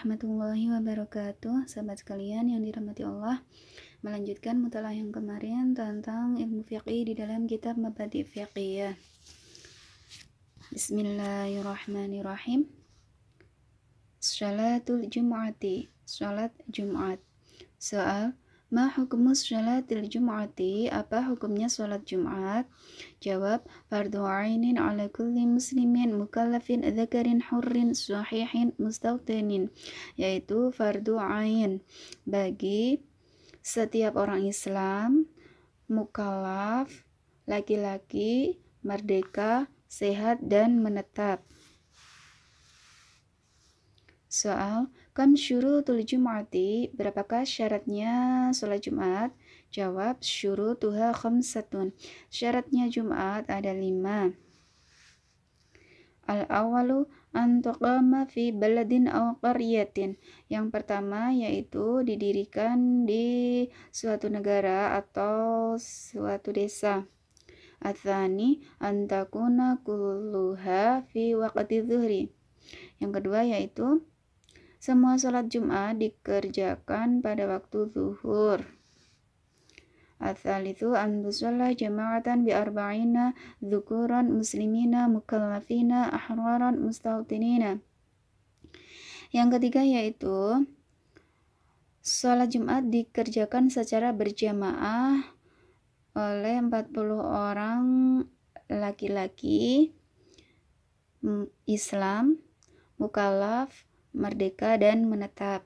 warahmatullahi wabarakatuh. Sahabat sekalian yang dirahmati Allah, melanjutkan mutalaah yang kemarin tentang ilmu fiqih di dalam kitab Mabadi' Fiqhiyah. Bismillahirrahmanirrahim. Shalatul Jum'ati, salat Jumat. Soal, ma hukumus shalatil Jum'ati, apa hukumnya salat Jumat? Jawab, fardu ainin ala kulli muslimin mukallafin dzakarin hurrin sahihin mustawtinin, yaitu fardu ain bagi setiap orang Islam mukallaf, laki-laki, merdeka, sehat dan menetap. Soal, kam syurutul Jum'ati, berapakah syaratnya sholat Jumat? Jawab, syurutuha khamsatun, syaratnya Jumat ada 5. Al-awalu an tuqama fi baladin aw qaryatin, yang pertama yaitu didirikan di suatu negara atau suatu desa. Atsani an takuna kulluha fi waqti zuhri, yang kedua yaitu semua sholat Jumat dikerjakan pada waktu zuhur. Ats-tsalitsu an tusalla jama'atan bi arba'ina dzukuran muslimina mukallafina ahraran mustautinina. Yang ketiga yaitu sholat Jumat dikerjakan secara berjamaah oleh 40 orang laki-laki Islam, mukallaf, merdeka dan menetap.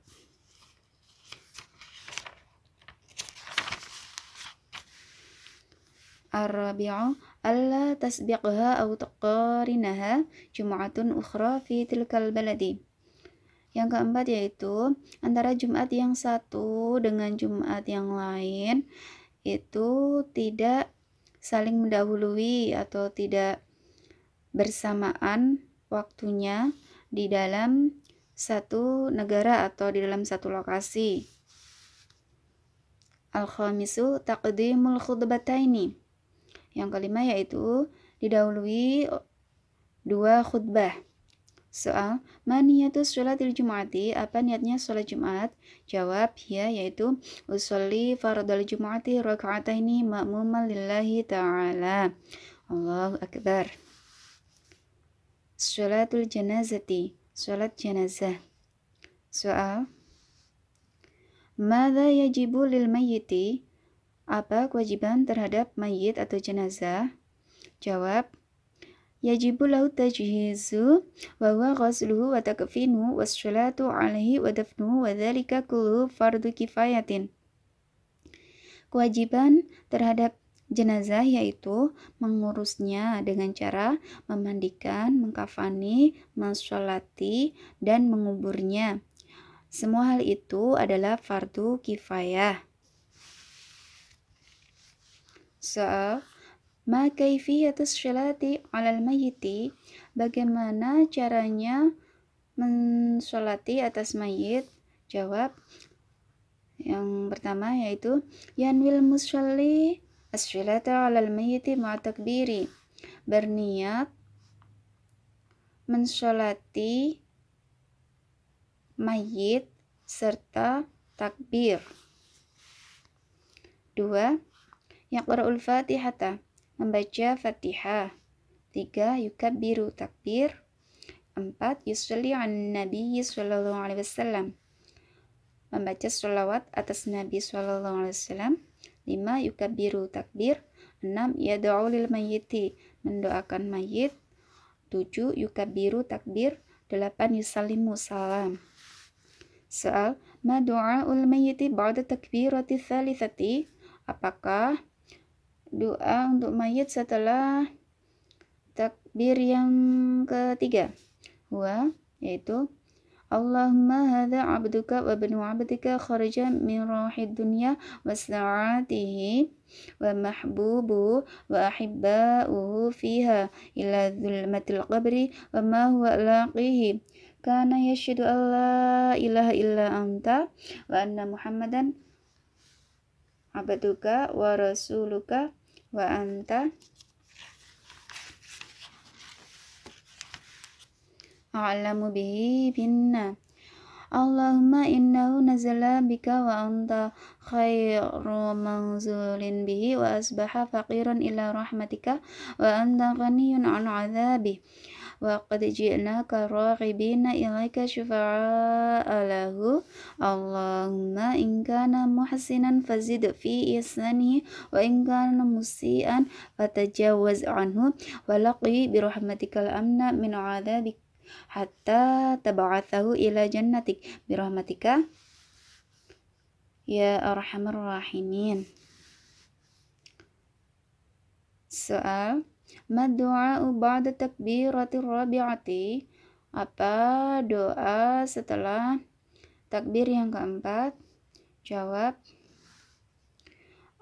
Ar-rabi'u alla tasbiqha aw taqarinaha jum'atun ukhra fi tilkal baladi. Yang keempat yaitu antara Jumat yang satu dengan Jumat yang lain itu tidak saling mendahului atau tidak bersamaan waktunya di dalam satu negara atau di dalam satu lokasi. Al-khamisu taqdimul khutbataini, yang kelima yaitu didahului 2 khutbah. Soal, ma niyatus sholatil Jum'ati, apa niatnya sholat Jumat? Jawab, ya yaitu usolli fardal Jum'ati raka'ataini ma'muman lillahi ta'ala. Allahu akbar. Sholatul janazati, sholat jenazah. Soal, madza yajibu lil mayyiti, apa kewajiban terhadap mayit atau jenazah? Jawab, yajibu lahu tajhizu wa huwa ghusluhu wa takfinuhu wassalatu alaihi wa dafnuhu wa dzalika kulluhu fardu kifayatin. Kewajiban terhadap jenazah yaitu mengurusnya dengan cara memandikan, mengkafani, mensolati, dan menguburnya. Semua hal itu adalah fardu kifayah. Soal, ma kaifiyatus sholati 'alal mayyiti, bagaimana caranya mensolati atas mayit? Jawab, yang pertama yaitu yanwil musolli as-sholata 'alal mayyiti ma'a takbiri, berniat mensolati mayit serta takbir. 2. Yaqra'ul Fatihata, membaca Fatihah. 3. Yukabbiru, takbir. 4. Yusalli 'alan Nabi sallallahu alaihi wasallam, membaca sholawat atas Nabi sallallahu alaihi wasallam. 5. Yukabbiru, takbir. 6. Yad'u lil mayyiti, mendoakan mayit. 7. Yukabbiru, takbir. 8. Yusallimu, salam. Soal, ma du'aul mayyiti ba'da takbirati tsalitsati, apakah doa untuk mayit setelah takbir yang ketiga? Yaitu Allahumma hadza 'abduka wa ibnu 'abdika kharaja min rahid dunya wa sa'atihi wa mahbubu wa ahibba'uhu fiha ila zulmatil qabri wa ma huwa laqihi kana yashhadu an la ilaha illa anta wa anna muhammadan abduka wa rasuluka wa anta a'lamu bihi binna Allahumma innahu nazala bika wa anta khairu manzulin bihi wa asbaha faqiran ila rahmatika wa anta ghaniyun an adzabi wa qad ji'naka raghibina ilaika syufa'a lahu. Allahumma in kana muhsinan fazid fi ihsanihi wa in kana musian fatajawaz anhu wa laqi bi rahmatikal amna min adzabik hatta tab'athahu ila jannatik bi rahmatika ya arhamar rahimin. Soal, mad du'a'u ba'da takbiratir rabi'ati? Apa doa setelah takbir yang keempat? Jawab,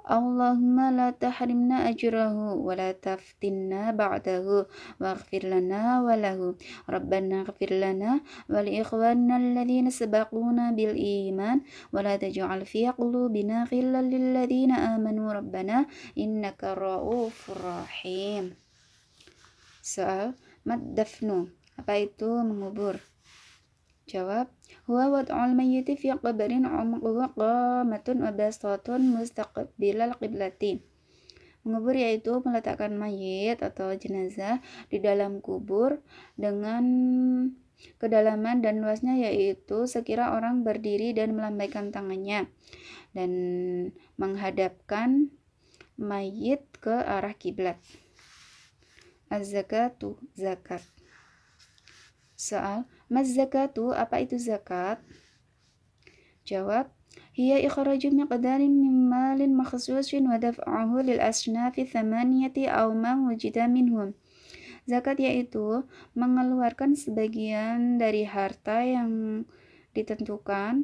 Allahumma la tahrimna ajrahu wa la taftinna ba'dahu waghfir lana wa lahu. Rabbana ighfir lana wa li ikhwanina alladhina sabaquna bil iman wa la taj'al fi qulubina ghillan lil ladzina amanu rabbana innaka ra'ufur rahim. Soal, mad dafnu? Apa itu mengubur? Jawab, huwa wad'ul mayyiti fi qabrin umquhu qamatun wa basatun mustaqbilal qiblati. Mengubur yaitu meletakkan mayit atau jenazah di dalam kubur dengan kedalaman dan luasnya yaitu sekira orang berdiri dan melambaikan tangannya dan menghadapkan mayit ke arah kiblat. Az-zakatu, zakat. Soal, maz zakatu? Apa itu zakat? Jawab, hiya ikhraju miqdarin min malin makhsusin wa daf'uhu lil asnafi thamaniyati aw ma wujida minhum. Zakat yaitu mengeluarkan sebagian dari harta yang ditentukan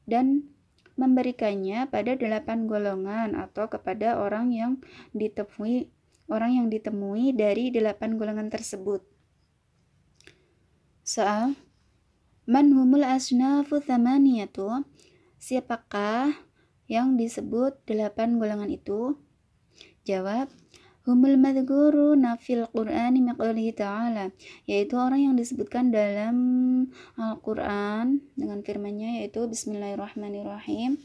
dan memberikannya pada 8 golongan atau kepada orang yang ditemui dari 8 golongan tersebut. Soal, man humul asnafu thamaniyatu? Siapakah yang disebut 8 golongan itu? Jawab, humul madhkuruna fil qur'ani miqalihi ta'ala, yaitu orang yang disebutkan dalam Al-Quran dengan firman-Nya yaitu Bismillahirrahmanirrahim.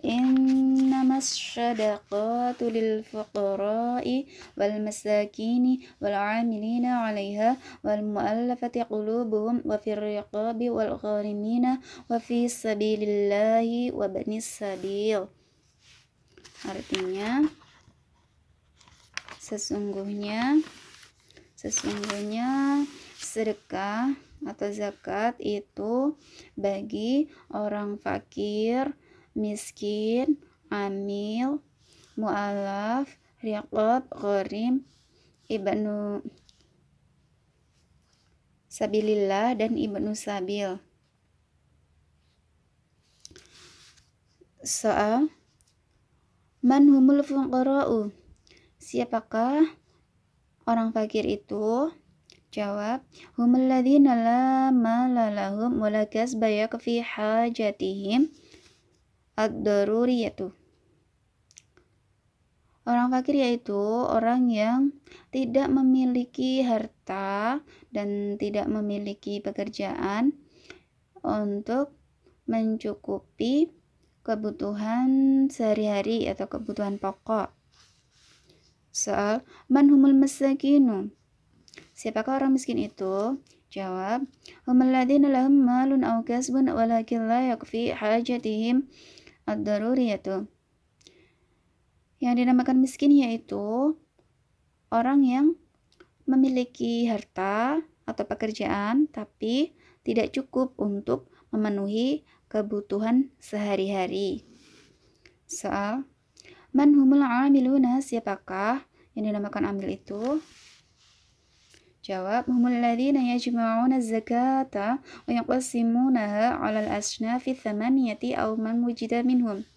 Innamas syadaqatu lil fuqara'i wal masakini wal 'amilina 'alaiha wal mu'allafati qulubuhum wa fir riqabi wal gharimina wa fi sabilillahi wa banis sabil. Artinya, sesungguhnya sedekah atau zakat itu bagi orang fakir, miskin, amil, mu'alaf, riqab, gharim, ibnu sabilillah dan ibnu sabil. Soal, man humul fuqara'u? Siapakah orang fakir itu? Jawab, humul ladzina la mala lahum wa la kasba yakfi hajatihim ad-daruriyatu. Orang fakir yaitu orang yang tidak memiliki harta dan tidak memiliki pekerjaan untuk mencukupi kebutuhan sehari-hari atau kebutuhan pokok. Soal, man humul masakinu? Siapakah orang miskin itu? Jawab, humul ladzina lahum malun aw kasbun walakin la yakfi hajatihim ad-daruriyatu. Yang dinamakan miskin yaitu orang yang memiliki harta atau pekerjaan tapi tidak cukup untuk memenuhi kebutuhan sehari-hari. Soal, man humul 'amiluna? Siapakah yang dinamakan amil itu? Jawab, humul ladzina yajma'una az-zakata wa yaqsimunaha 'alal asnafi thamaniyati aw man wujida minhum.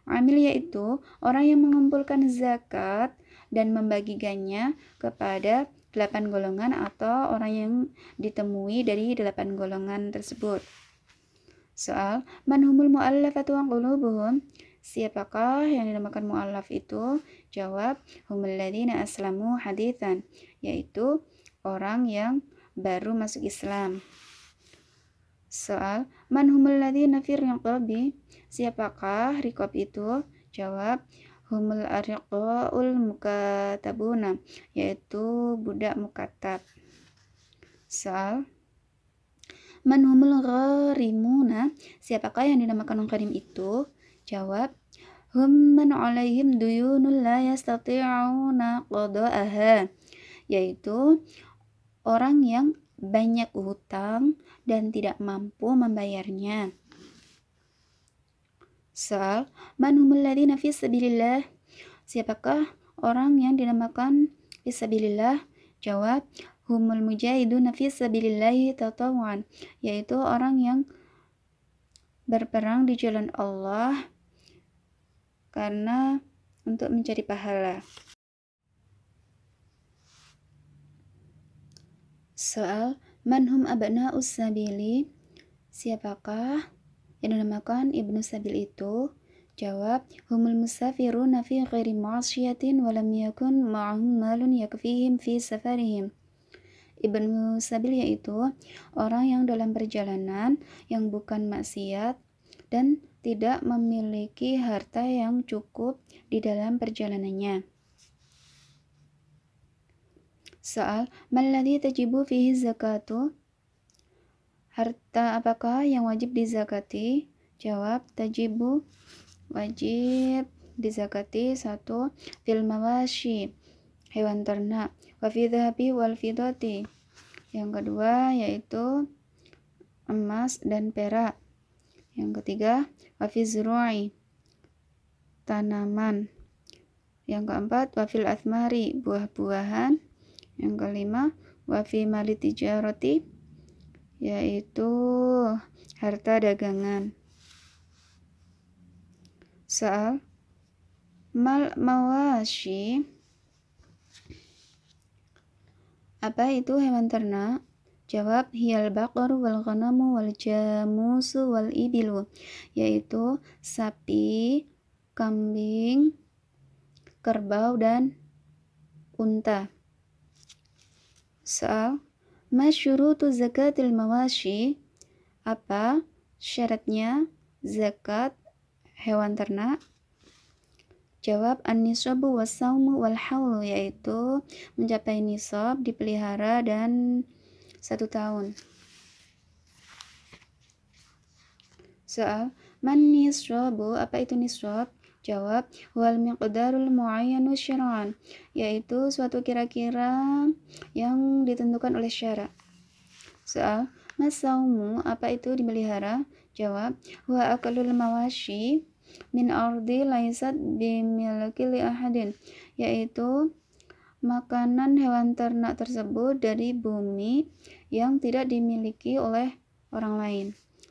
Amil yaitu orang yang mengumpulkan zakat dan membagikannya kepada 8 golongan atau orang yang ditemui dari 8 golongan tersebut. Soal, man humul mu'allafatu qulubuhum? Siapakah yang dinamakan mu'allaf itu? Jawab, humul ladzina aslamu haditsan, yaitu orang yang baru masuk Islam. Soal, man humul ladzina fi riqabi? Siapakah riqab itu? Jawab, humul ariqaul mukatabuna, yaitu budak mukatab. Soal, man humul gharimuna? Siapakah yang dinamakan gharim itu? Jawab, hum man alaihim duyunul la yastati'una qada'aha, yaitu orang yang banyak hutang dan tidak mampu membayarnya. Soal, man humul ladzina fi sabilillah? Siapakah orang yang dinamakan fi sabilillah? Jawab, humul mujahiduna fi sabilillahi tatawwan, yaitu orang yang berperang di jalan Allah karena untuk mencari pahala. Soal, man hum abna'us sabili? Siapakah yang dinamakan ibnu sabil itu? Jawab, humul musafiruna fi ghairi ma'asyiatin wa lam yakun ma'ahum malun yakfihim fi safarihim. Ibnu sabil yaitu orang yang dalam perjalanan yang bukan maksiat dan tidak memiliki harta yang cukup di dalam perjalanannya. Soal, malladzi tajibu fihi zakatu? Harta apakah yang wajib dizakati? Jawab, tajibu, wajib dizakati 1. Fil mawashi, hewan ternak, wa fi dhahabi wal fidati. Yang kedua yaitu emas dan perak. Yang ketiga, wa fi zuru'i, tanaman. Yang keempat, wa fil athmari, buah-buahan. Yang kelima, wa fi mali tijarati, yaitu harta dagangan. Soal, mal mawashi? Apa itu hewan ternak? Jawab, hiyal baqaru wal ghanamu wal jamusu wal ibilu, yaitu sapi, kambing, kerbau, dan unta. Soal, ma syurutu zakatil mawashi? Apa syaratnya zakat hewan ternak? Jawab, an-nisabu was-saumu wal haulu, yaitu mencapai nisab, dipelihara, dan 1 tahun. Soal, man nisabu? Apa itu nisab? Jawab, wal miqdarul muayyanu syar'an, yaitu suatu kira-kira yang ditentukan oleh syara. Soal, masaumu? Apa itu dipelihara? Jawab, wa akalul mawashi min ardi laisat bimilki li ahadin, yaitu makanan hewan ternak tersebut dari bumi yang tidak dimiliki oleh orang lain.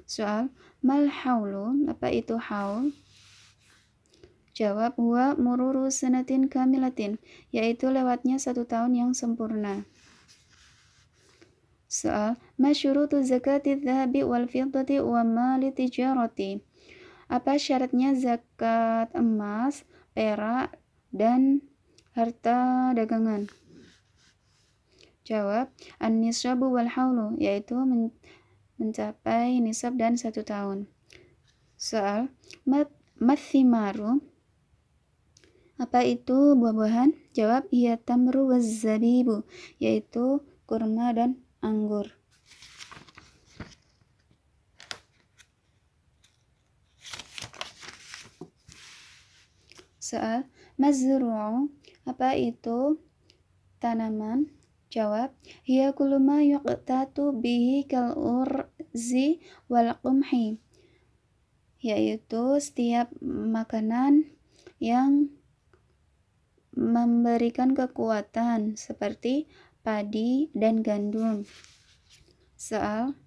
Soal, mal haulu? Apa itu haul? Jawab, huwa mururu sanatin kamilatin, yaitu lewatnya 1 tahun yang sempurna. Soal, ma syurutu zakati dhahabi wal fiddati wa mali tijarati? Apa syaratnya zakat emas, perak, dan harta dagangan? Jawab, an-nisabu wal haulu, yaitu mencapai nisab dan 1 tahun. Soal, mathimaru? Apa itu buah-buahan? Jawab, iya tamru waz zabibu, yaitu kurma dan anggur. Soal, mazru'u? Apa itu tanaman? Jawab, hiya kullu ma yuqtatu bihi kal urzi wal qumhi, yaitu setiap makanan yang memberikan kekuatan seperti padi dan gandum. Soal,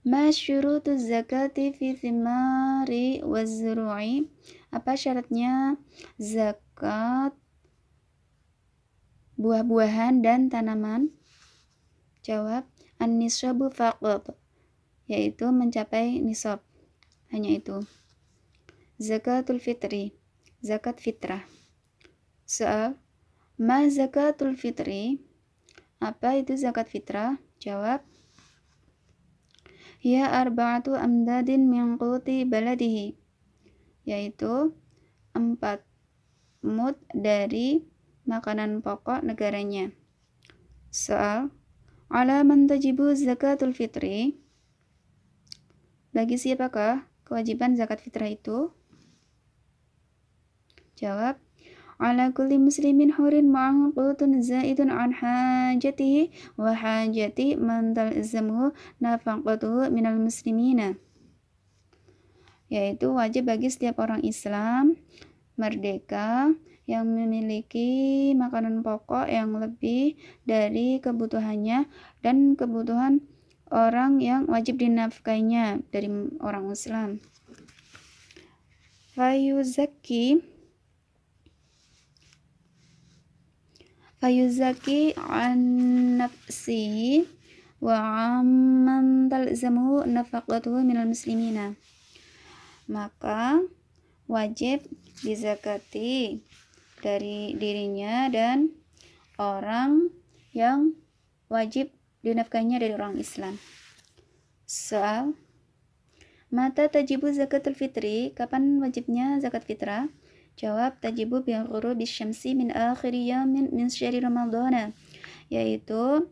ma syurutu zakati fi thimari waz-zuru'i? Apa syaratnya zakat buah-buahan dan tanaman? Jawab, an-nisabu faqat, yaitu mencapai nisab, hanya itu. Zakatul fitri, zakat fitrah. Soal, ma zakatul fitri? Apa itu zakat fitrah? Jawab, hiya arba'atu amdadin min quti baladihi, yaitu 4 mud dari makanan pokok negaranya. Soal, ala man tajibu zakatul fitri, bagi siapakah kewajiban zakat fitrah itu? Jawab, ala kulli muslimin hurin ma'ahu qutun zaidun an hajatihi wa hajati man talzamuhu nafaqatuhu minal muslimina, yaitu wajib bagi setiap orang Islam merdeka yang memiliki makanan pokok yang lebih dari kebutuhannya dan kebutuhan orang yang wajib dinafkainya dari orang Islam. Fayuzaki an nafsihi wa amman talzamuhu nafaqatuhu minal muslimina, maka wajib dizakati dari dirinya dan orang yang wajib dinafkainya dari orang Islam. Soal, mata tajibu zakatul fitri, kapan wajibnya zakat fitrah? Jawab, tajibu bi ghurubi syamsi min akhir yamin min syahri ramadhana, yaitu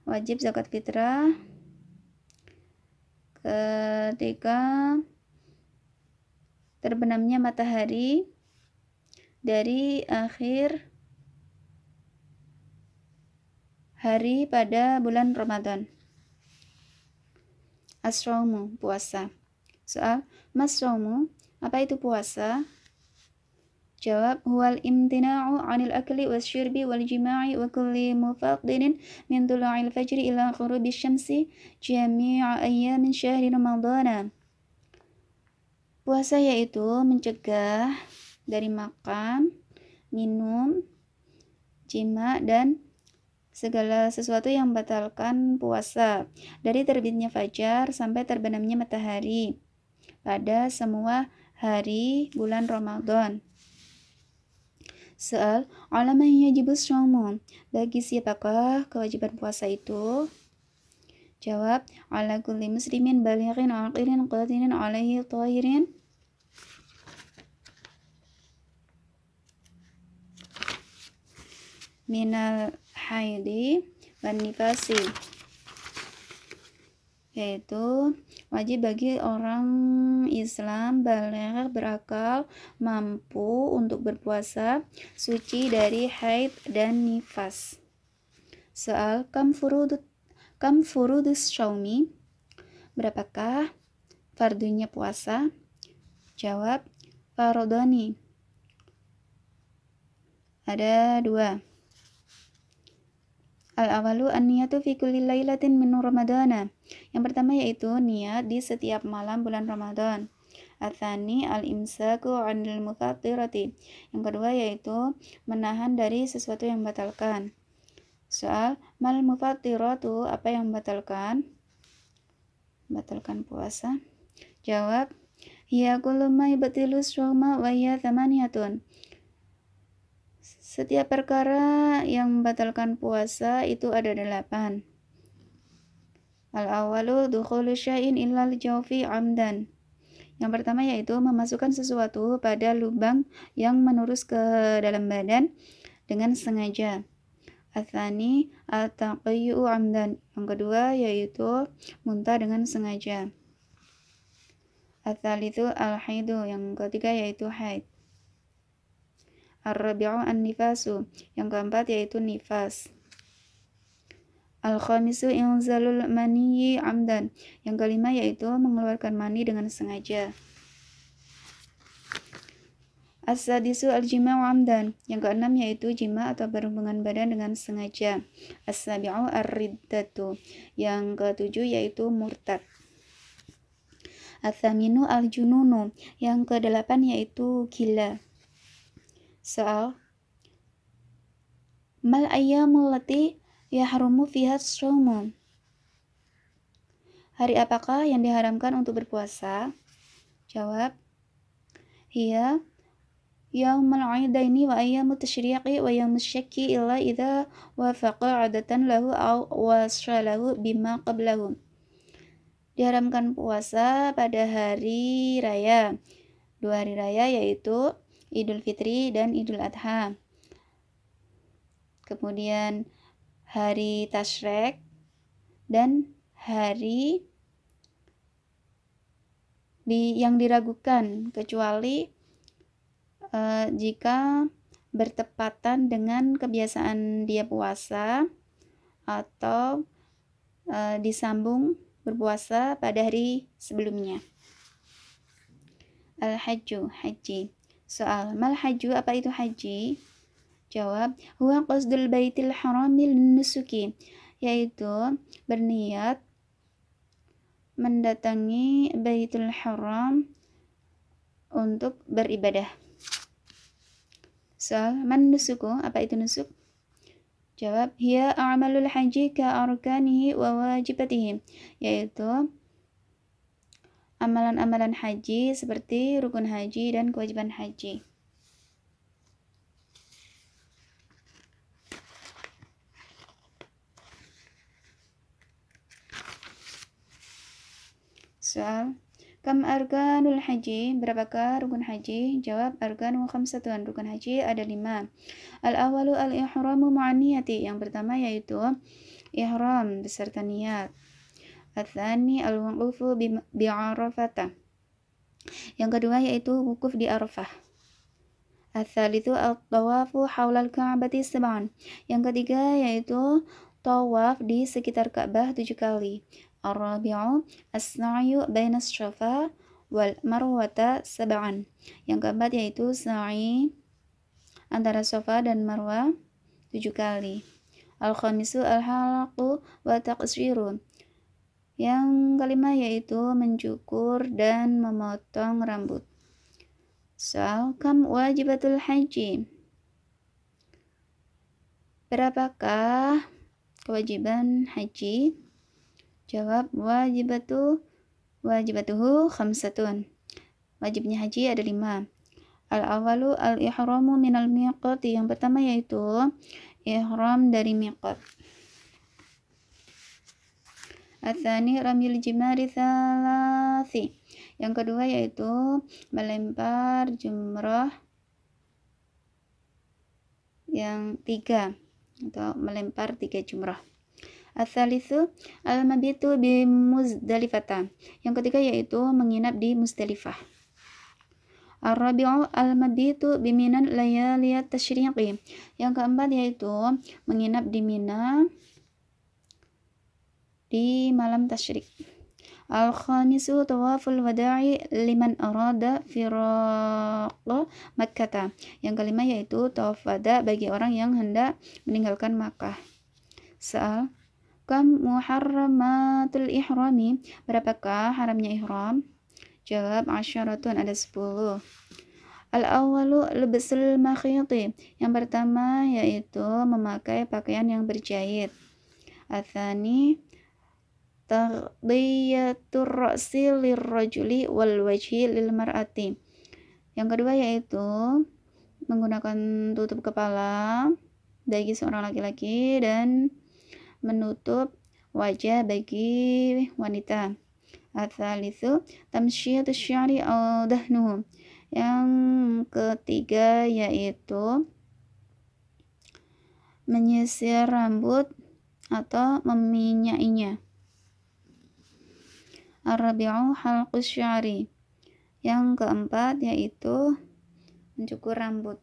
wajib zakat fitrah ketika terbenamnya matahari dari akhir hari pada bulan Ramadan. As-shaumu, puasa. Soal, mas-shaumu, apa itu puasa? Jawab, huwal imtina'u 'anil akli wasyurbi wal jima'i wa kulli mufaddinin min tula'il fajri ila ghurubi syamsi jami'a ayyamin syahri ramadhana. Puasa yaitu mencegah dari makan, minum, jima, dan segala sesuatu yang membatalkan puasa dari terbitnya fajar sampai terbenamnya matahari pada semua hari bulan Ramadan. Soal, ala man yajibus shaumu, bagi siapakah kewajiban puasa itu? Jawab, ala kulli muslimin balighin aqilin qadirin alaihi tahirin minal haidi wan nifasi, yaitu wajib bagi orang Islam baligh berakal mampu untuk berpuasa suci dari haid dan nifas. Soal, kam furudus syaumi, berapakah fardunya puasa? Jawab, farodoni, ada 2. Al-awalu an-niyatu fi kulli lailatin min ramadana, yang pertama yaitu niat di setiap malam bulan Ramadan. Atsani al-imsaku 'anil mufattirati, yang kedua yaitu menahan dari sesuatu yang membatalkan. Soal, mal mufattiratu, apa yang membatalkan puasa? Jawab, hiya kullu ma yubtilu shauma wa hiya thamaniyatun, setiap perkara yang membatalkan puasa itu ada 8. Al-awalu dukhulu syai'in illal jawfi amdan, yang pertama yaitu memasukkan sesuatu pada lubang yang menurus ke dalam badan dengan sengaja. Atsani at-taqayyu amdan, yang kedua yaitu muntah dengan sengaja. Ats-tsalitsu al-haidu, yang ketiga yaitu haid. Ar-rabi'u an-nifasu, yang keempat yaitu nifas. Al-khamisu inzalul maniyyi amdan, yang kelima yaitu mengeluarkan mani dengan sengaja. As-sadisu al-jima'u amdan, yang keenam yaitu jima atau berhubungan badan dengan sengaja. As-sabi'u ar-riddatu, yang ketujuh yaitu murtad. Ats-tsaminu al-jununu, yang kedelapan yaitu gila. Soal, mal ayyamul lati yahrumu fiha shaumu, hari apakah yang diharamkan untuk berpuasa? Jawab, hiya yaumal aidaini wa ayyamut tashriqi wa yaumus syakki illa idza wafaqa adatan lahu aw wasalahu bima qablahu. Diharamkan puasa pada hari raya. 2 hari raya yaitu Idul Fitri dan Idul Adha. Kemudian hari Tasyrik dan hari yang diragukan, kecuali jika bertepatan dengan kebiasaan dia puasa atau disambung berpuasa pada hari sebelumnya. Al-hajju, haji. Soal, mal hajju, apa itu haji? Jawab, huwa qasdul baitil haramil nusuki, yaitu berniat mendatangi Baitul Haram untuk beribadah. Soal, man nusuku, apa itu nusuk? Jawab, hiya a'malul haji ka arkanihi wa wajibatihi, yaitu amalan-amalan haji seperti rukun haji dan kewajiban haji. Soal, kam arkanul haji, berapakah rukun haji? Jawab, arkanu khamsatun, rukun haji ada 5. Al-awalu al-ihramu ma'aniyati, yang pertama yaitu ihram beserta niat. Al-thani al-wuqufu bi'arafata, yang kedua yaitu wukuf di Arafah. Al-thalithu al-tawafu haulal ka'bati sab'an, yang ketiga yaitu tawaf di sekitar Ka'bah 7 kali. Ar-rabi'u as-sa'yu bainas syafa wal marwata sab'an, yang keempat yaitu sa'i antara Safa dan Marwah 7 kali. Al-khamisu al-halaqu wa taqshiru, yang kelima yaitu mencukur dan memotong rambut. Soal, kam wajibatul haji, berapakah kewajiban haji? Jawab, wajibatuhu khamsatun, wajibnya haji ada 5. Al-awalu al-ihramu minal miqati, yang pertama yaitu ihram dari miqat. Al-thani ramil jimari thalathi, yang kedua yaitu melempar jumrah yang 3 atau melempar 3 jumrah. Al-thalithu al-mabitu bi Muzdalifah, yang ketiga yaitu menginap di Muzdalifah. Ar-rabi'u al-mabitu bi Minan layaliyat tasyriqi, yang keempat yaitu menginap di Mina di malam tasyrik. Al-khamisu tawaful wada'i liman arada firaqa Makkah, yang kelima yaitu tawaf wada bagi orang yang hendak meninggalkan Makkah. Soal, kam muharramatul ihrami, berapakah haramnya ihram? Jawab, asyaratun, ada 10. Al-awwalu lubsul makhiti, yang pertama yaitu memakai pakaian yang berjahit. Al-thani taghdiyatur ra'si lirrajuli wal wajhi lil mar'ati, yang kedua yaitu menggunakan tutup kepala bagi seorang laki-laki dan menutup wajah bagi wanita. Al-thalithu tamsyiatus sya'ri aw dahnuhu, yang ketiga yaitu menyisir rambut atau meminyainya. Ar-rabi'u halqus sya'ri, yang keempat yaitu mencukur rambut.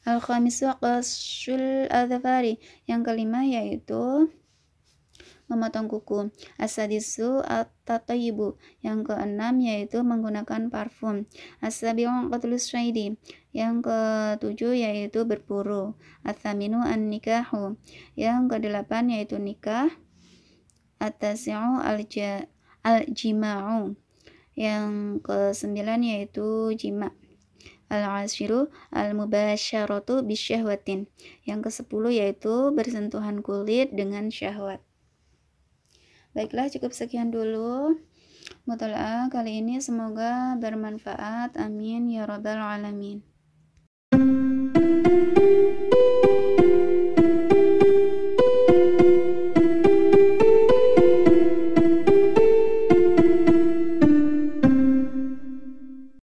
Al-khamisu qasul adhfari, yang kelima yaitu memotong kuku. As-sadisu at-tatayibu, yang keenam yaitu menggunakan parfum. As-sabi'u qatlus syaidi, yang ketujuh yaitu berburu. At-thaminu an-nikahu, yang kedelapan yaitu nikah. At-tasi'u al-jima'u, yang kesembilan yaitu jima'. Al-ashiru al-mubasyaratu bisyahwatin, yang ke-10 yaitu bersentuhan kulit dengan syahwat. Baiklah, cukup sekian dulu mutalaah kali ini, semoga bermanfaat. Amin ya rabbal alamin.